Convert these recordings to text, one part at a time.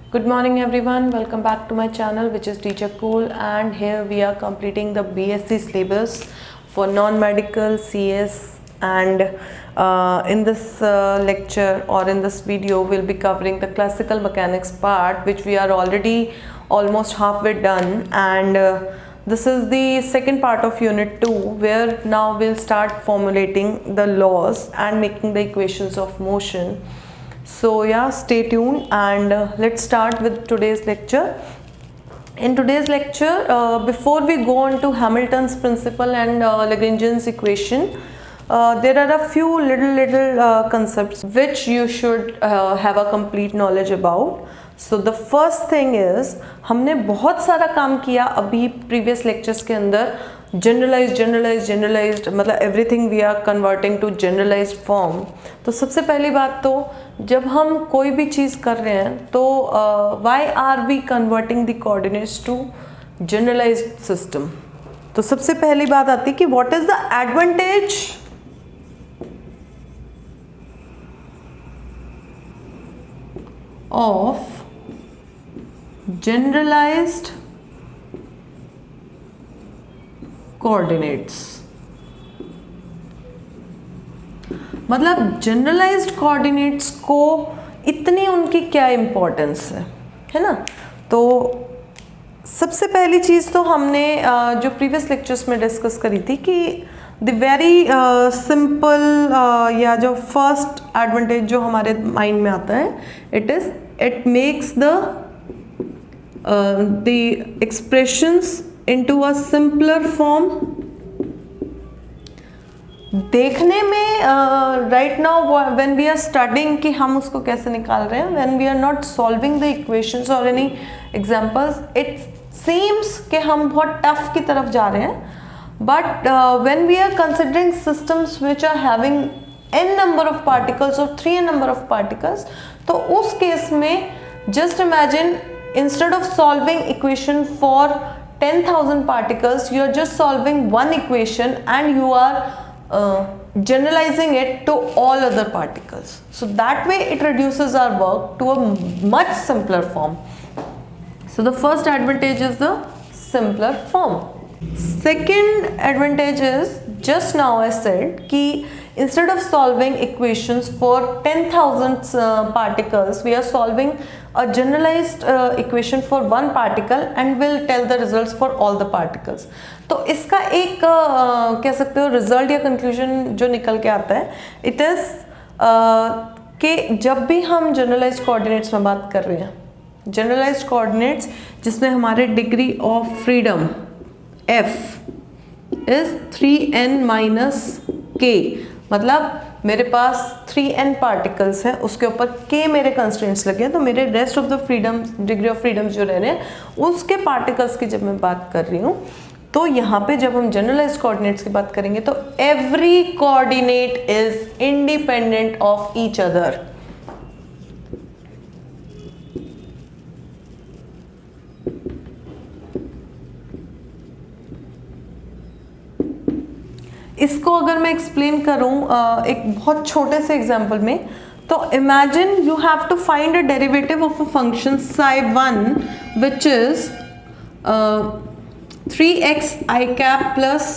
Good morning everyone, welcome back to my channel which is Teacher Cool, and here we are completing the B.Sc syllabus for non-medical CS, and in this lecture or in this video we'll be covering the classical mechanics part, which we are already almost halfway done, and this is the second part of unit 2, where now we'll start formulating the laws and making the equations of motion. So yeah, stay tuned and let's start with today's lecture. In today's lecture, before we go on to Hamilton's principle and Lagrange's equation, there are a few little concepts which you should have a complete knowledge about. So the first thing is, हमने बहुत सारा काम किया अभी previous lectures के अंदर generalized मतलब everything we are converting to generalized form. तो सबसे पहली बात तो जब हम कोई भी चीज़ कर रहे हैं तो why are we converting the coordinates to generalized system? तो सबसे पहली बात आती है कि what is the advantage of generalized coordinates? मतलब जनरलाइज्ड कोऑर्डिनेट्स को इतनी उनकी क्या इम्पोर्टेंस है ना। तो सबसे पहली चीज़ तो हमने जो प्रीवियस लेक्चर्स में डिस्कस करी थी कि द वेरी सिंपल या जो फर्स्ट एडवांटेज जो हमारे माइंड में आता है, it makes the expressions into a simpler form. देखने में right now when we are studying कि हम उसको कैसे निकाल रहे हैं, when we are not solving the equations और एनी एग्जांपल्स, इट सीम्स कि हम बहुत टफ की तरफ जा रहे हैं, but when we are considering systems which are having n number of particles और 3n नंबर ऑफ पार्टिकल्स, तो उस केस में just imagine instead of solving equation for 10,000 particles, you are just solving one equation and you are generalizing it to all other particles. So that way it reduces our work to a much simpler form. So the first advantage is the simpler form. Second advantage is, just now I said कि instead of solving equations for 10,000 particles, we are solving a generalized equation for one particle and will tell the results for all the particles. तो इसका एक कह सकते हो result या conclusion जो निकल के आता है, इट इज़ कि जब भी हम जनरलाइज्ड कोऑर्डिनेट्स में बात कर रहे हैं, जनरलाइज्ड कोऑर्डिनेट्स जिसमें हमारे degree of freedom f is 3n minus k, मतलब मेरे पास 3n पार्टिकल्स हैं, उसके ऊपर k मेरे कंस्ट्रेंट्स लगे हैं, तो मेरे rest of the freedom degree of freedom जो रह रहे हैं उसके पार्टिकल्स की जब मैं बात कर रही हूँ, तो यहाँ पे जब हम जनरलाइज्ड कोऑर्डिनेट्स की बात करेंगे तो every coordinate is independent of each other. इसको अगर मैं एक्सप्लेन करूं एक बहुत छोटे से एग्जांपल में, तो imagine you have to find a derivative of a function psi1 which is 3x i cap plus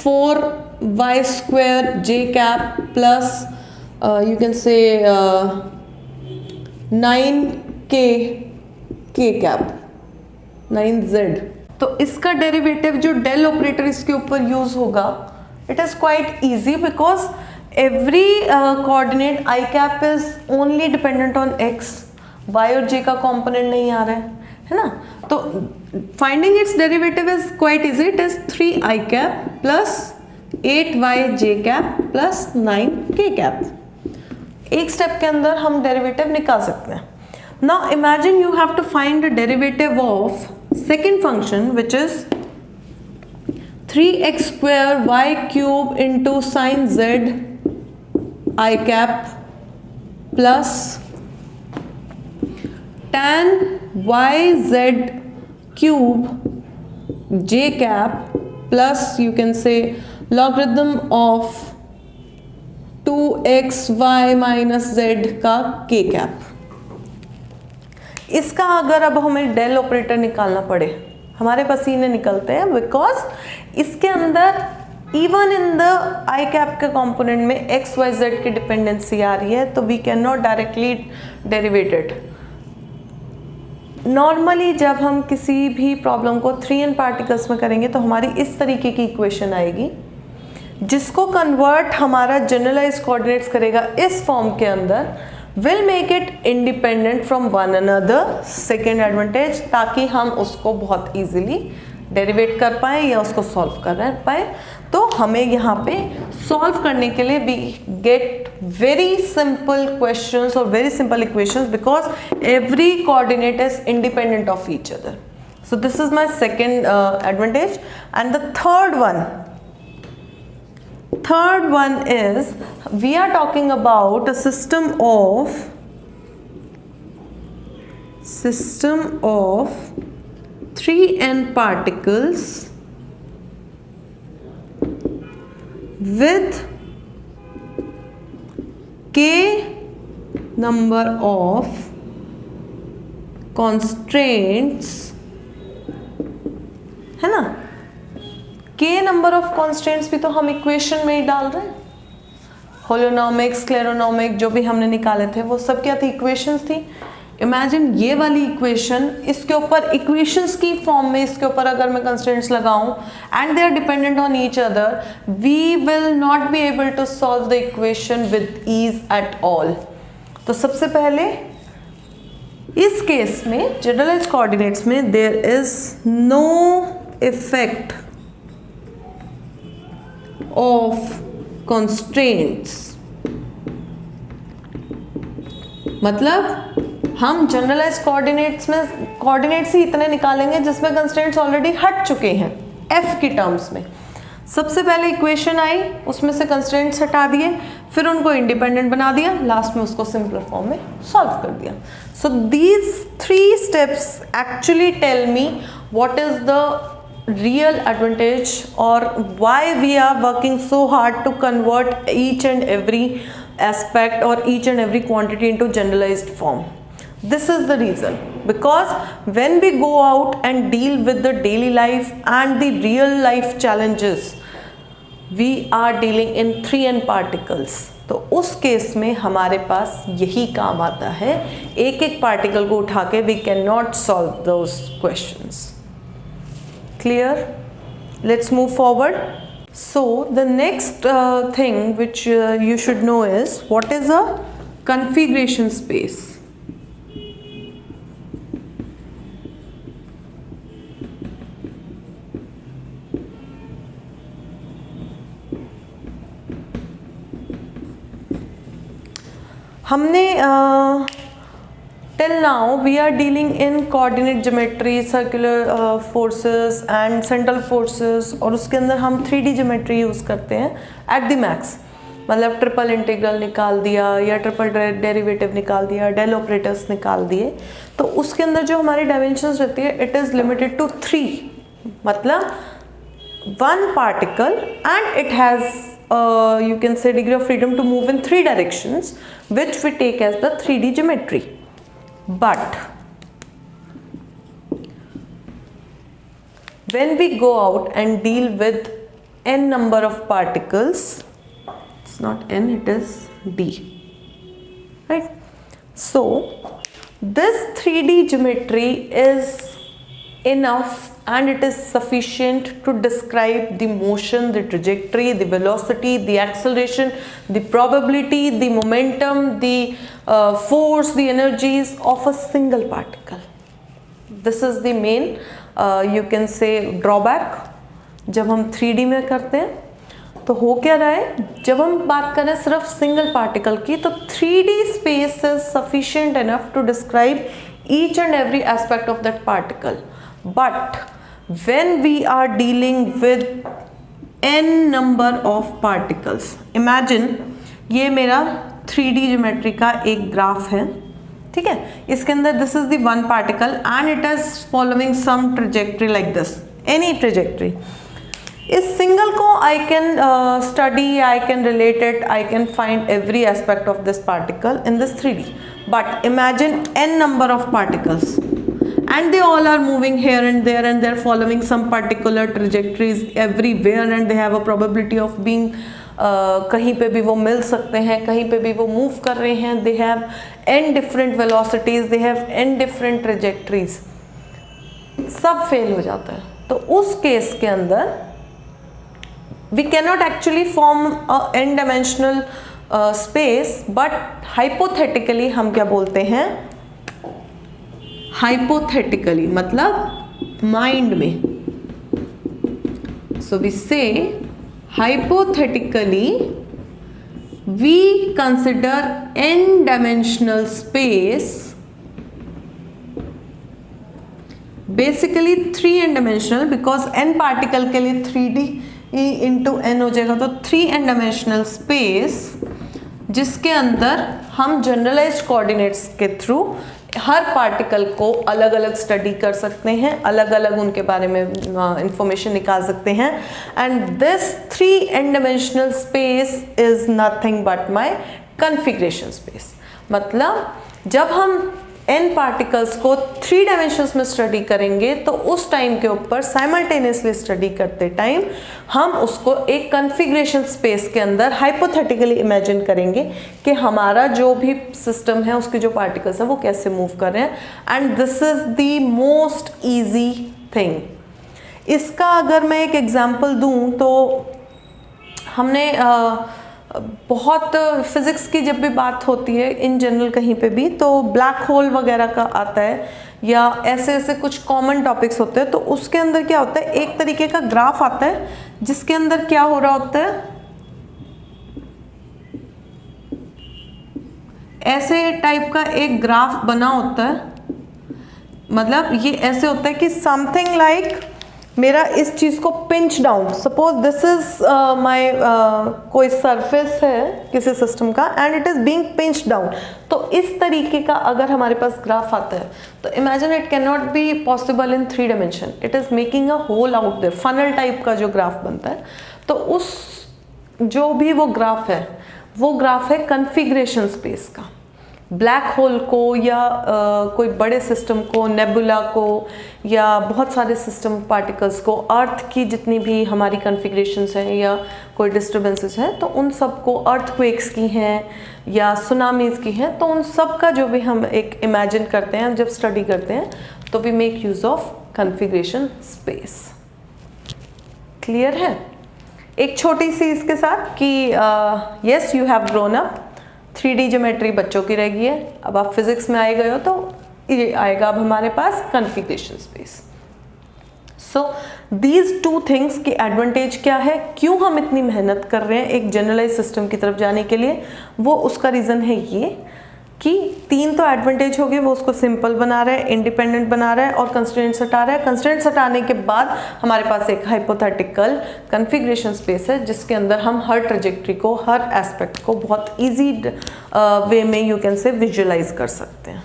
4y square j cap plus you can say 9k cap 9z। तो इसका डेरिवेटिव जो डेल ऑपरेटर इसके ऊपर use होगा, it is quite easy because every coordinate I cap is only dependent on x, y और j का component नहीं आ रहा है ना। तो finding its derivative is quite easy. It is 3i cap plus 8yj cap plus 9k cap. एक step के अंदर हम डेरिवेटिव निकाल सकते हैं। Now imagine you have to find the derivative of second function which is 3x square y cube into sin z I cap plus tan yz cube j cap plus you can say logarithm of 2xy minus z का k cap। इसका अगर अब हमें del operator निकालना पड़े, हमारे पसीने निकलते हैं, बिकॉज इसके अंदर even in the I cap के कंपोनेंट में एक्स वाई जेड की डिपेंडेंसी आ रही है, तो we can not directly derivate it. Normally जब हम किसी भी प्रॉब्लम को 3n पार्टिकल्स में करेंगे तो हमारी इस तरीके की इक्वेशन आएगी, जिसको कन्वर्ट हमारा जनरलाइज्ड कोऑर्डिनेट्स करेगा इस फॉर्म के अंदर, will make it independent from one another. Second advantage, ताकि हम उसको बहुत इजीली डेरिवेट कर पाए या उसको सॉल्व कर पाए। तो हमें यहाँ पे सॉल्व करने के लिए we get very simple questions और very simple equations, because every coordinate is independent of each other. So this is my second advantage. And the third one is we are talking about a system of 3n particles with k number of constraints, है ना। k number of constants भी तो हम equation में ही डाल रहे हैं। Holonomic, स्क्लेरोनोमिक जो भी हमने निकाले थे वो सब क्या थी, इक्वेशंस थी। इमेजिन ये वाली इक्वेशन, इसके ऊपर इक्वेशंस की फॉर्म में इसके ऊपर अगर मैं कंस्ट्रेंट्स लगाऊं and they are dependent on each other, we will not be able to solve the equation with ease at all. तो सबसे पहले इस केस में जनरलाइज्ड कोऑर्डिनेट्स में there is no effect of constraints, मतलब हम जनरलाइज्ड कोऑर्डिनेट्स में coordinates ही इतने निकालेंगे जिसमें कंस्ट्रेंट्स ऑलरेडी हट चुके हैं f की टर्म्स में। सबसे पहले इक्वेशन आई, उसमें से कंस्ट्रेंट्स हटा दिए, फिर उनको इंडिपेंडेंट बना दिया, लास्ट में उसको सिंपलर फॉर्म में सॉल्व कर दिया। So these 3 steps actually tell me what is the real advantage or why we are working so hard to convert each and every aspect or each and every quantity into generalized form. This is the reason, because when we go out and deal with the daily life and the real life challenges, we are dealing in 3n particles. तो उस case में हमारे पास यही काम आता है, एक एक पार्टिकल को उठा के we cannot solve those questions. Clear? Let's move forward. So the next thing which you should know is what is a configuration space. हमने till now we are dealing in coordinate geometry, circular forces and central forces, और उसके अंदर हम 3D geometry use करते हैं at the max। मतलब triple integral निकाल दिया या ट्रिपल डेरिवेटिव निकाल दिया, डेल ऑपरेटर्स निकाल दिए, तो उसके अंदर जो हमारी डायमेंशंस रहती है इट इज़ लिमिटेड टू 3, मतलब 1 particle and it has you can say degree of freedom to move in 3 directions, which we take as the 3D geometry. But when we go out and deal with n number of particles, it's not n, it is d, right? So this 3D geometry is enough and it is sufficient to describe the motion, the trajectory, the velocity, the acceleration, the probability, the momentum, the force, the energies of a single particle. This is the main you can say drawback जब हम 3D में करते हैं। तो हो क्या रहा है, जब हम बात करें सिर्फ सिंगल पार्टिकल की, तो 3D space is sufficient enough to describe each and every aspect of that particle. But when we are dealing with n number of particles, imagine ये मेरा 3D ज्योमेट्री का एक ग्राफ है, ठीक है। इसके अंदर this is the 1 particle and it is following some trajectory like this, any trajectory. इस सिंगल को I can study, I can relate it, I can find every aspect of this particle in this 3D. But imagine n number of particles and they all are moving here and they're following some particular trajectories everywhere and they have a probability of being कहीं पे भी वो मिल सकते हैं, कहीं पे भी वो मूव कर रहे हैं. They have n different velocities, they have n different trajectories. सब फेल हो जाता है. तो उस केस के अंदर we cannot actually form a n dimensional space, but hypothetically हम क्या बोलते हैं, hypothetically मतलब माइंड में. So we say hypothetically we consider n dimensional space basically 3n dimensional because n particle के लिए 3D इंटू n हो जाएगा. तो 3n dimensional space जिसके अंदर हम जनरलाइज्ड कोऑर्डिनेट्स के थ्रू हर पार्टिकल को अलग अलग स्टडी कर सकते हैं, अलग अलग उनके बारे में इंफॉर्मेशन निकाल सकते हैं. And this 3n dimensional space is nothing but my configuration space. मतलब जब हम n पार्टिकल्स को 3 डायमेंशंस में स्टडी करेंगे तो उस टाइम के ऊपर साइमल्टेनियसली स्टडी करते टाइम हम उसको एक कॉन्फ़िगरेशन स्पेस के अंदर हाइपोथेटिकली इमेजिन करेंगे कि हमारा जो भी सिस्टम है उसके जो पार्टिकल्स हैं वो कैसे मूव कर रहे हैं. And this is the most easy thing. इसका अगर मैं एक एग्जांपल दूं तो हमने बहुत फिज़िक्स की जब भी बात होती है इन जनरल कहीं पे भी तो ब्लैक होल वगैरह का आता है या ऐसे ऐसे कुछ कॉमन टॉपिक्स होते हैं. तो उसके अंदर क्या होता है, एक तरीके का ग्राफ आता है जिसके अंदर क्या हो रहा होता है, ऐसे टाइप का एक ग्राफ बना होता है. मतलब ये ऐसे होता है कि समथिंग लाइक मेरा इस चीज़ को pinch down, suppose this is my कोई सरफेस है किसी सिस्टम का and it is being pinch down. तो इस तरीके का अगर हमारे पास ग्राफ आता है तो imagine it can not be possible in 3 dimension. It is making a hole out there, funnel type का जो ग्राफ बनता है. तो उस जो भी वो ग्राफ है कॉन्फ़िगरेशन स्पेस का. ब्लैक होल को या कोई बड़े सिस्टम को, नेबुला को या बहुत सारे सिस्टम पार्टिकल्स को, अर्थ की जितनी भी हमारी कॉन्फ़िगरेशंस हैं या कोई डिस्टर्बेंसेस हैं तो उन सब को, अर्थक्वेक्स की हैं या सुनामीज़ की हैं, तो उन सब का जो भी हम एक इमेजिन करते हैं जब स्टडी करते हैं तो we make use of configuration space. Clear है? एक छोटी सी इसके साथ कि yes you have grown up. 3D geometry बच्चों की रह गई है, अब आप फिजिक्स में आए गए हो तो ये आएगा अब हमारे पास configuration space. So these 2 things की एडवांटेज क्या है, क्यों हम इतनी मेहनत कर रहे हैं एक जनरलाइज सिस्टम की तरफ जाने के लिए, वो उसका रीज़न है ये कि 3 तो एडवांटेज हो गए. वो उसको सिंपल बना रहा है, इंडिपेंडेंट बना रहा है और कंस्ट्रेंट्स हटा रहा है. कंस्ट्रेंट्स हटाने के बाद हमारे पास एक हाइपोथेटिकल कॉन्फ़िगरेशन स्पेस है जिसके अंदर हम हर ट्रेजेक्ट्री को, हर एस्पेक्ट को बहुत ईजी वे में यू कैन से विजुअलाइज कर सकते हैं.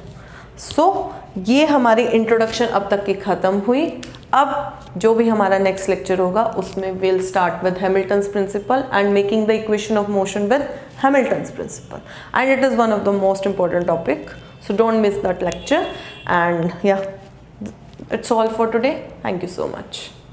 सो ये हमारी इंट्रोडक्शन अब तक की ख़त्म हुई. अब जो भी हमारा नेक्स्ट लेक्चर होगा उसमें will start with Hamilton's principle and making the equation of motion with Hamilton's principle, and it is one of the most important topic, so don't miss that lecture. And yeah, it's all for today. Thank you so much.